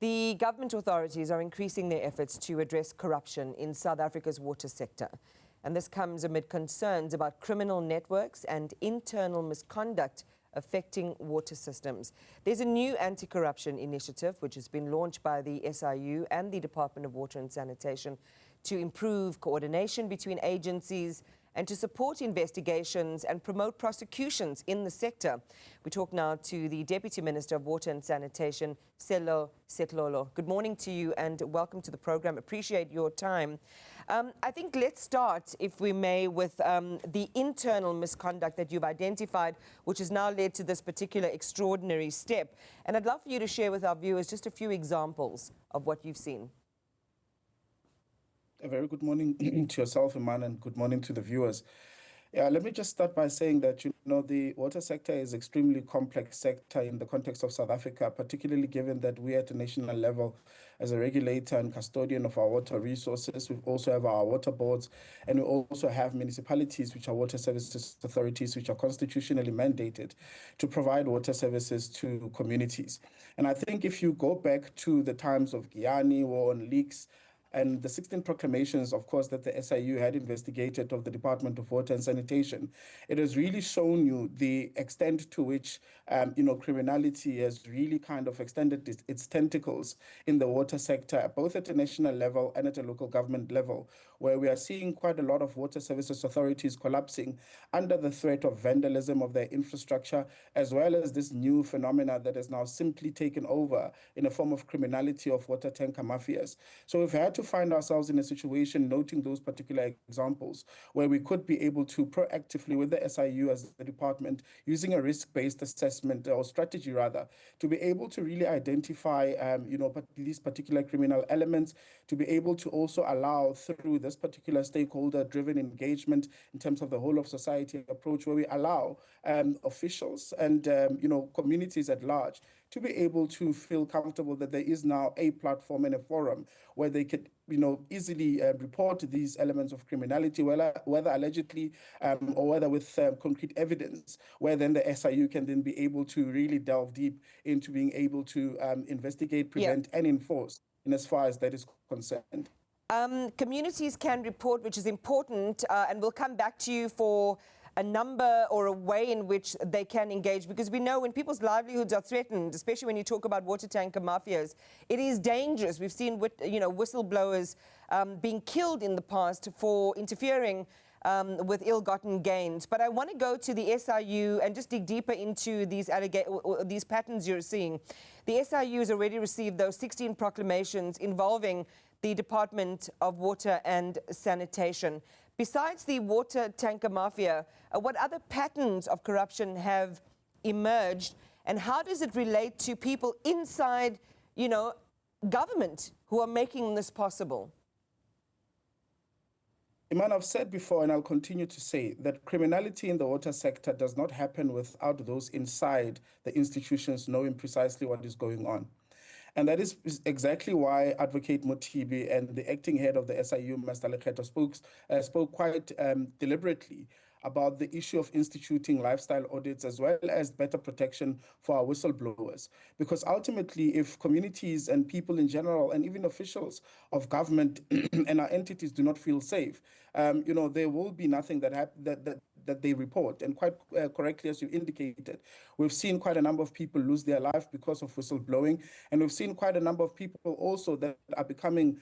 The government authorities are increasing their efforts to address corruption in South Africa's water sector. And this comes amid concerns about criminal networks and internal misconduct affecting water systems. There's a new anti-corruption initiative which has been launched by the SIU and the Department of Water and Sanitation to improve coordination between agencies and to support investigations and promote prosecutions in the sector. We talk now to the Deputy Minister of Water and Sanitation, Sello. Good morning to you and welcome to the program. Appreciate your time. I think let's start, if we may, with the internal misconduct that you've identified, which has now led to this particular extraordinary step. And I'd love for you to share with our viewers just a few examples of what you've seen. A very good morning to yourself, Iman, and good morning to the viewers. Yeah, let me just start by saying that, the water sector is an extremely complex sector in the context of South Africa, particularly given that we at a national level, as a regulator and custodian of our water resources, we also have our water boards, and we also have municipalities, which are water services authorities, which are constitutionally mandated to provide water services to communities. And I think if you go back to the times of Giyani, war on leaks, and the 16 proclamations, of course, that the SIU had investigated of the Department of Water and Sanitation, it has really shown you the extent to which, criminality has really kind of extended its tentacles in the water sector, both at a national level and at a local government level, where we are seeing quite a lot of water services authorities collapsing under the threat of vandalism of their infrastructure, as well as this new phenomena that has now simply taken over in a form of criminality of water tanker mafias. So we've had to find ourselves in a situation, noting those particular examples, where we could be able to proactively, with the SIU as the department, using a risk-based assessment or strategy rather, to be able to really identify, these particular criminal elements, to be able to also allow through this particular stakeholder-driven engagement in terms of the whole of society approach, where we allow officials and communities at large to be able to feel comfortable that there is now a platform and a forum where they could, easily report these elements of criminality, whether allegedly or whether with concrete evidence, where then the SIU can then be able to really delve deep into being able to investigate, prevent, and enforce in as far as that is concerned. Communities can report, which is important, and we'll come back to you for a number or a way in which they can engage, because we know when people's livelihoods are threatened, especially when you talk about water tanker mafias, it is dangerous. We've seen whistleblowers being killed in the past for interfering with ill-gotten gains. But I want to go to the SIU and just dig deeper into these patterns you're seeing. The SIU has already received those 16 proclamations involving the Department of Water and Sanitation. Besides the water tanker mafia, what other patterns of corruption have emerged, and how does it relate to people inside, government who are making this possible? Iman, I've said before, and I'll continue to say, that criminality in the water sector does not happen without those inside the institutions knowing precisely what is going on. And that is exactly why Advocate Mothibi and the acting head of the SIU, Mr. Lekgetho, spoke quite deliberately about the issue of instituting lifestyle audits as well as better protection for our whistleblowers. Because ultimately, if communities and people in general, and even officials of government and our entities do not feel safe, there will be nothing that they report. And quite correctly, as you indicated, we've seen quite a number of people lose their life because of whistleblowing. And we've seen quite a number of people also that are becoming,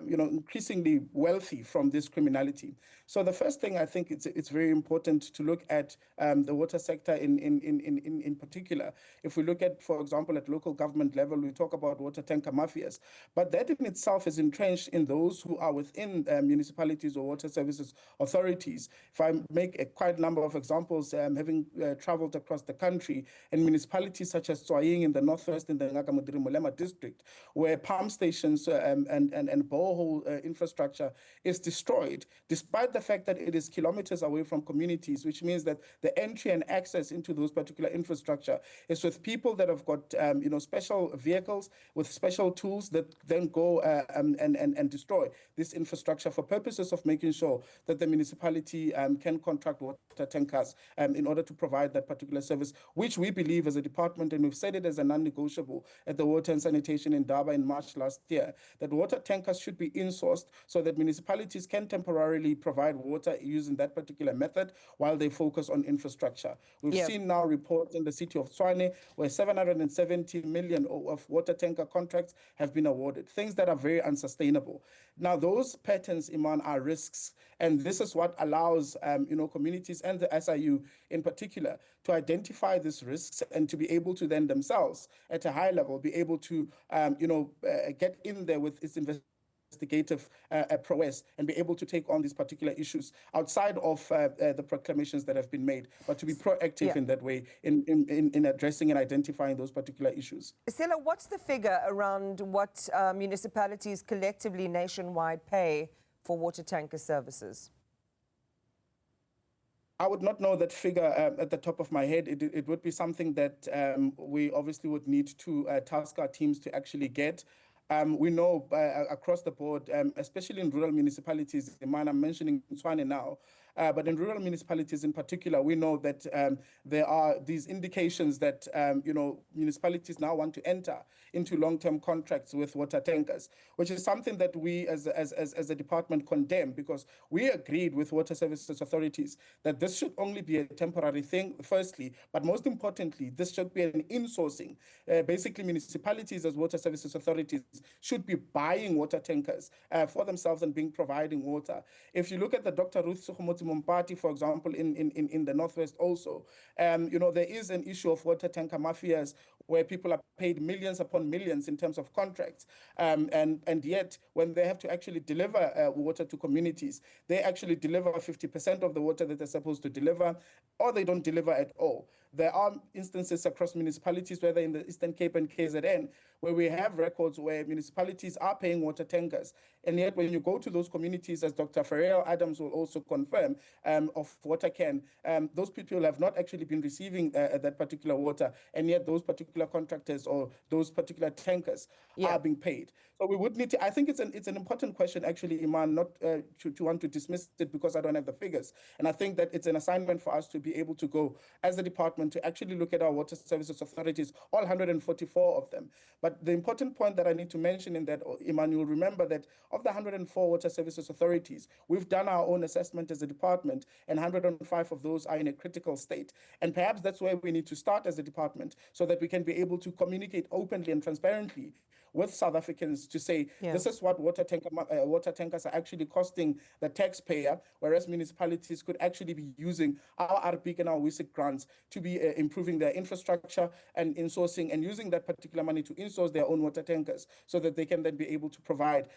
increasingly wealthy from this criminality. So the first thing, I think it's very important to look at the water sector in particular. If we look at, for example, at local government level, we talk about water tanker mafias. But that in itself is entrenched in those who are within municipalities or water services authorities. If I make a quite number of examples, having traveled across the country, in municipalities such as Tswaying in the northwest, in the Ngaka-Modiri-Molema district, where pump stations and borehole infrastructure is destroyed, despite the fact that it is kilometers away from communities, which means that the entry and access into those particular infrastructure is with people that have got special vehicles with special tools that then go and destroy this infrastructure for purposes of making sure that the municipality can contract water water tankers in order to provide that particular service, which we believe as a department, and we've said it as a non-negotiable at the Water and Sanitation in Durban in March last year, that water tankers should be insourced so that municipalities can temporarily provide water using that particular method while they focus on infrastructure. We've seen now reports in the city of Tshwane where 770 million of water tanker contracts have been awarded, things that are very unsustainable. Now, those patterns, Iman, are risks, and this is what allows communities and the SIU in particular to identify these risks and to be able to then themselves, at a high level, be able to get in there with its investigative prowess and be able to take on these particular issues outside of the proclamations that have been made, but to be proactive in that way in addressing and identifying those particular issues. Sello, what's the figure around what municipalities collectively nationwide pay for water tanker services? I would not know that figure at the top of my head. It would be something that we obviously would need to task our teams to actually get. We know across the board, especially in rural municipalities, Iman, I'm mentioning Tshwane now, but in rural municipalities in particular, we know that there are these indications that municipalities now want to enter into long-term contracts with water tankers, which is something that we as a department condemn, because we agreed with water services authorities that this should only be a temporary thing, firstly, but most importantly, this should be an insourcing. Basically, municipalities as water services authorities should be buying water tankers for themselves and providing water. If you look at the Dr. Ruth Mompati, for example, in the Northwest also, there is an issue of water tanker mafias where people are paid millions upon millions in terms of contracts. And yet, when they have to actually deliver water to communities, they actually deliver 50% of the water that they're supposed to deliver, or they don't deliver at all. There are instances across municipalities, whether in the Eastern Cape and KZN, where we have records where municipalities are paying water tankers. And yet when you go to those communities, as Dr. Ferreira Adams will also confirm, of WaterCan, those people have not actually been receiving that particular water, and yet those particular contractors or those particular tankers are being paid. So we would need to, I think it's an important question actually, Iman, not to want to dismiss it because I don't have the figures. And I think that it's an assignment for us to be able to go as a department to actually look at our water services authorities, all 144 of them. But the important point that I need to mention in that, Iman, you'll remember that of the 104 water services authorities, we've done our own assessment as a department, and 105 of those are in a critical state. And perhaps that's where we need to start as a department, so that we can be able to communicate openly and transparently with South Africans to say, this is what water tankers are actually costing the taxpayer, whereas municipalities could actually be using our RPIC and our WISIC grants to be improving their infrastructure and insourcing and using that particular money to insource their own water tankers so that they can then be able to provide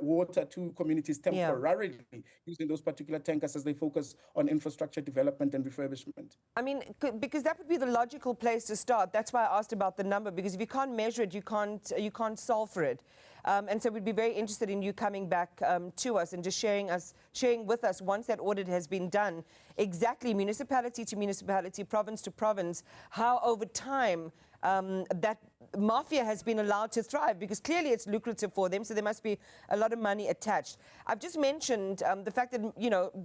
water to communities temporarily using those particular tankers as they focus on infrastructure development and refurbishment. I mean, because that would be the logical place to start. That's why I asked about the number, because if you can't measure it, you can't solve for it. And so we'd be very interested in you coming back to us and just sharing with us, once that audit has been done, exactly municipality to municipality, province to province, how over time that mafia has been allowed to thrive, because clearly it's lucrative for them, so there must be a lot of money attached. I've just mentioned the fact that,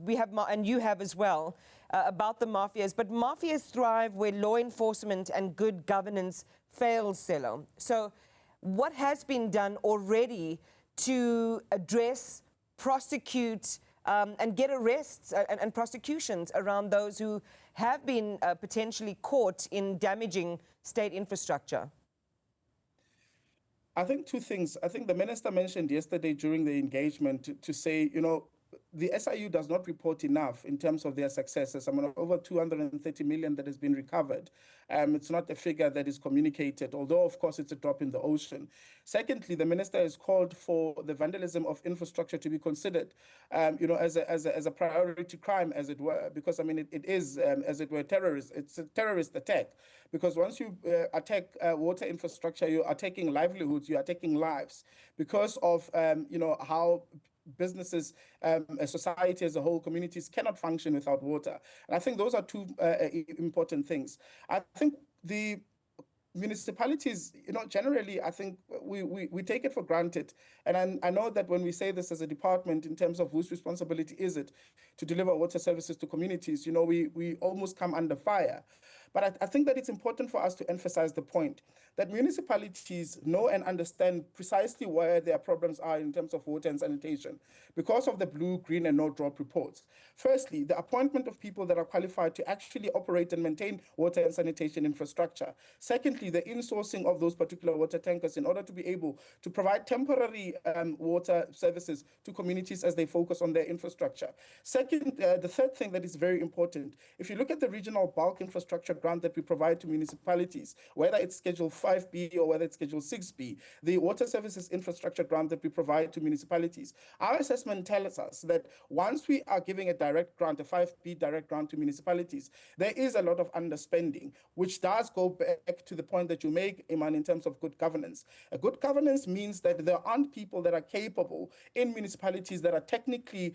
we have, and you have as well, about the mafias, but mafias thrive where law enforcement and good governance fails, Sello. So what has been done already to address, prosecute, and get arrests and prosecutions around those who have been potentially caught in damaging state infrastructure? I think two things. I think the minister mentioned yesterday during the engagement to say, the SIU does not report enough in terms of their successes. I mean, over 230 million that has been recovered. It's not a figure that is communicated, although, of course, it's a drop in the ocean. Secondly, the minister has called for the vandalism of infrastructure to be considered, as a priority crime, as it were, because, I mean, it is, as it were, terrorist. It's a terrorist attack, because once you attack water infrastructure, you're attacking livelihoods, you're attacking lives, because of, how businesses, society as a whole, communities cannot function without water. And I think those are two important things. I think the municipalities, generally, I think we take it for granted. And I know that when we say this as a department in terms of whose responsibility is it to deliver water services to communities, we almost come under fire. But I think that it's important for us to emphasize the point that municipalities know and understand precisely where their problems are in terms of water and sanitation because of the blue, green, and no drop reports. Firstly, the appointment of people that are qualified to actually operate and maintain water and sanitation infrastructure. Secondly, the insourcing of those particular water tankers in order to be able to provide temporary water services to communities as they focus on their infrastructure. Second, the third thing that is very important, if you look at the regional bulk infrastructure grant that we provide to municipalities, whether it's Schedule 5B or whether it's Schedule 6B, the water services infrastructure grant that we provide to municipalities, our assessment tells us that once we are giving a direct grant, a 5B direct grant to municipalities, there is a lot of underspending, which does go back to the point that you make, Iman, in terms of good governance. A good governance means that there aren't people that are capable in municipalities that are technically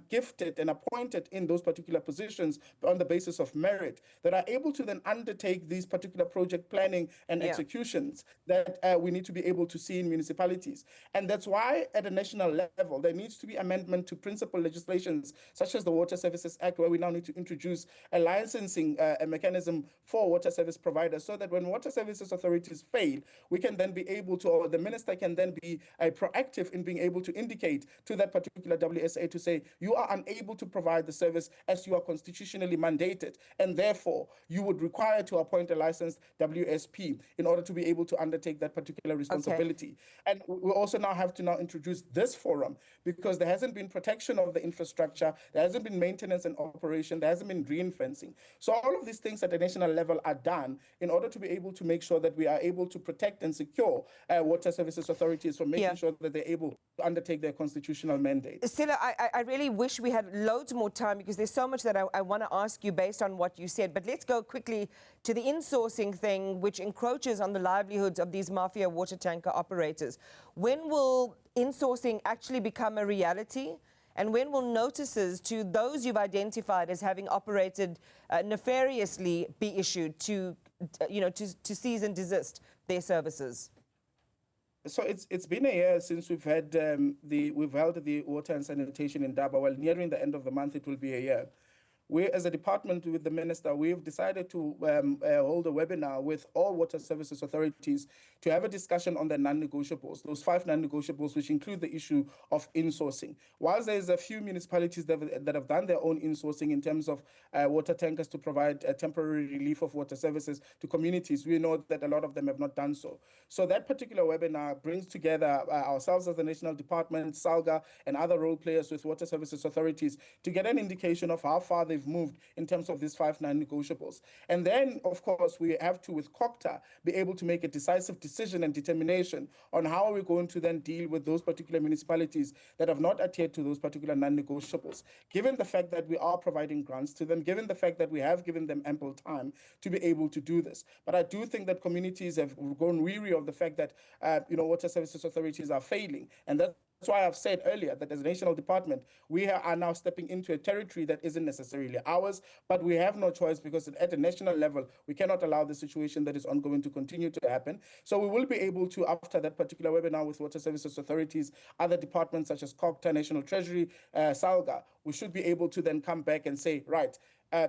gifted and appointed in those particular positions on the basis of merit, that are able to then undertake these particular project planning and executions that we need to be able to see in municipalities. And that's why at a national level, there needs to be amendment to principal legislations such as the Water Services Act, where we now need to introduce a licensing mechanism for water service providers so that when water services authorities fail, we can then be able to, or the minister can then be proactive in being able to indicate to that particular WSA to say, you are unable to provide the service as you are constitutionally mandated, and therefore you would require to appoint a licensed WSP in order to be able to undertake that particular responsibility. And we also now have to now introduce this forum because there hasn't been protection of the infrastructure, there hasn't been maintenance and operation, there hasn't been green fencing. So all of these things at the national level are done in order to be able to make sure that we are able to protect and secure water services authorities from making sure that they're able to undertake their constitutional mandate. Sello, I really wish we had loads more time because there's so much that I want to ask you based on what you said. But let's go quickly to the insourcing thing, which encroaches on the livelihoods of these mafia water tanker operators. When will insourcing actually become a reality? And when will notices to those you've identified as having operated nefariously be issued to cease and desist their services? So it's been a year since we've held the water and sanitation in Daba. Well, nearing the end of the month, it will be a year. We, as a department with the minister, we've decided to hold a webinar with all water services authorities to have a discussion on the non-negotiables, those 5 non-negotiables, which include the issue of insourcing. Whilst there's a few municipalities that have done their own insourcing in terms of water tankers to provide temporary relief of water services to communities, we know that a lot of them have not done so. So that particular webinar brings together ourselves as the national department, SALGA, and other role players with water services authorities to get an indication of how far they've moved in terms of these 5 non-negotiables. And then, of course, we have to, with COCTA, be able to make a decisive decision and determination on how are we going to then deal with those particular municipalities that have not adhered to those particular non-negotiables, given the fact that we are providing grants to them, given the fact that we have given them ample time to be able to do this. But I do think that communities have grown weary of the fact that, water services authorities are failing. And that's why I've said earlier that as a national department, we are now stepping into a territory that isn't necessarily ours, but we have no choice because at a national level, we cannot allow the situation that is ongoing to continue to happen. So we will be able to, after that particular webinar with water services authorities, other departments such as COCTA, National Treasury, SALGA, we should be able to then come back and say, right,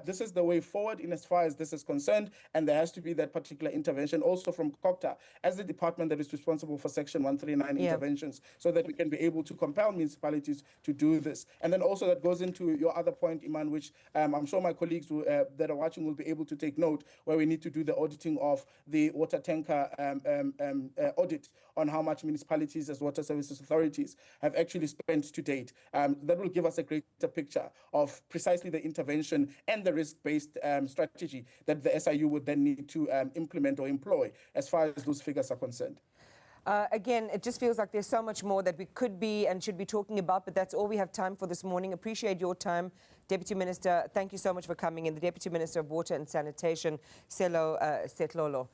this is the way forward in as far as this is concerned, and there has to be that particular intervention also from COCTA as the department that is responsible for Section 139 interventions, so that we can be able to compel municipalities to do this. And then also that goes into your other point, Iman, which I'm sure my colleagues that are watching will be able to take note, where we need to do the auditing of the water tanker audit on how much municipalities as water services authorities have actually spent to date. That will give us a greater picture of precisely the intervention and the risk-based strategy that the SIU would then need to implement or employ as far as those figures are concerned. Again, it just feels like there's so much more that we could be and should be talking about, but that's all we have time for this morning. Appreciate your time, Deputy Minister. Thank you so much for coming in. The Deputy Minister of Water and Sanitation, Sello Seitlholo.